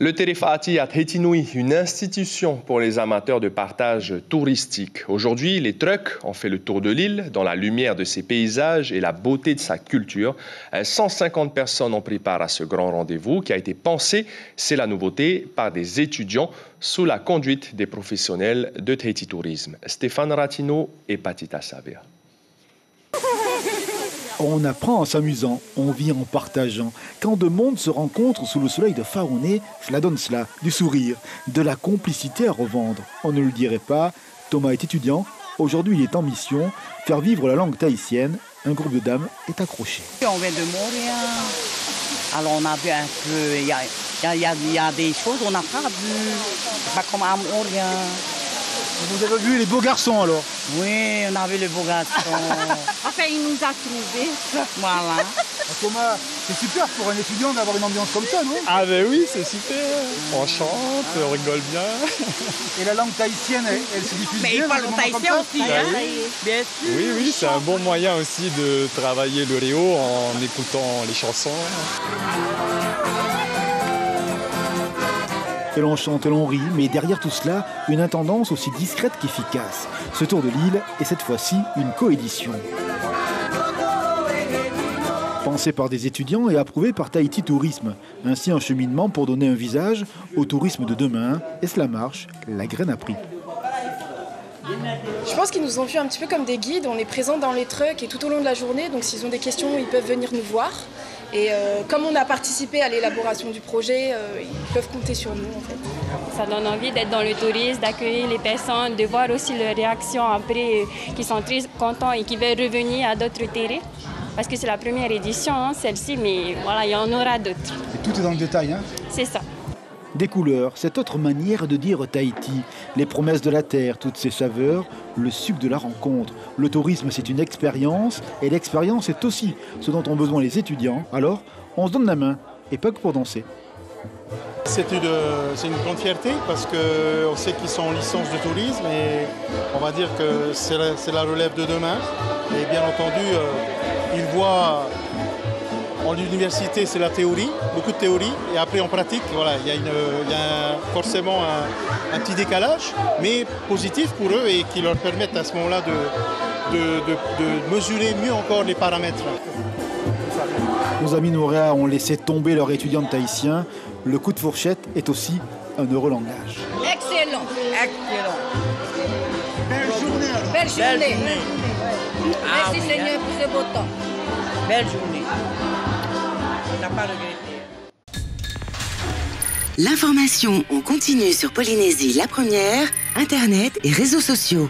Le Terefa'ati à Tahiti Nui, une institution pour les amateurs de partage touristique. Aujourd'hui, les trucks ont fait le tour de l'île dans la lumière de ses paysages et la beauté de sa culture. 150 personnes ont pris part à ce grand rendez-vous qui a été pensé, c'est la nouveauté, par des étudiants sous la conduite des professionnels de Tahiti Tourisme. Stéphane Ratino et Patita Savia. On apprend en s'amusant, on vit en partageant. Quand deux mondes se rencontrent sous le soleil de Faouné, cela donne cela, du sourire, de la complicité à revendre. On ne le dirait pas, Thomas est étudiant, aujourd'hui il est en mission, faire vivre la langue tahitienne, un groupe de dames est accroché. On vient de Montréal, alors on a vu un peu, il y a des choses qu'on n'a pas vues, pas comme à Montréal. Vous avez vu les beaux garçons alors? Oui, on a vu les beaux garçons. Enfin, il nous a trouvés. Voilà. Thomas, c'est super pour un étudiant d'avoir une ambiance comme ça, non? Ah ben oui, c'est super. On chante, on rigole bien. Et la langue tahitienne, elle se diffuse Mais bien? il parle tahitien aussi, hein? Bien sûr. Oui, c'est un bon moyen aussi de travailler le réo en écoutant les chansons. Et l'on chante et l'on rit, mais derrière tout cela, une intendance aussi discrète qu'efficace. Ce tour de l'île est cette fois-ci une coédition. Pensé par des étudiants et approuvé par Tahiti Tourisme. Ainsi un cheminement pour donner un visage au tourisme de demain. Et cela marche, la graine a pris. Je pense qu'ils nous ont vus un petit peu comme des guides. On est présents dans les trucks et tout au long de la journée. Donc s'ils ont des questions, ils peuvent venir nous voir. Et comme on a participé à l'élaboration du projet, ils peuvent compter sur nous en fait. Ça donne envie d'être dans le tourisme, d'accueillir les personnes, de voir aussi leurs réactions après, qui sont très contents et qui veulent revenir à d'autres terrains. Parce que c'est la première édition, hein, celle-ci, mais voilà, il y en aura d'autres. Et tout est dans le détail, hein? C'est ça. Des couleurs, cette autre manière de dire Tahiti, les promesses de la terre, toutes ses saveurs, le sucre de la rencontre. Le tourisme, c'est une expérience, et l'expérience est aussi ce dont ont besoin les étudiants. Alors, on se donne la main, et pas que pour danser. C'est une grande fierté parce qu'on sait qu'ils sont en licence de tourisme et on va dire que c'est la relève de demain. Et bien entendu, ils voient... En l'université, c'est la théorie, beaucoup de théorie, et après en pratique, voilà, il y a forcément un petit décalage, mais positif pour eux et qui leur permettent à ce moment-là de mesurer mieux encore les paramètres. Nos amis Nouréa ont laissé tomber leur étudiante tahitien. Le coup de fourchette est aussi un heureux langage. Excellent, excellent. Belle journée. Belle journée. Merci Seigneur pour ce beau temps. Belle journée. Pas L'information en continu sur Polynésie la première, Internet et réseaux sociaux.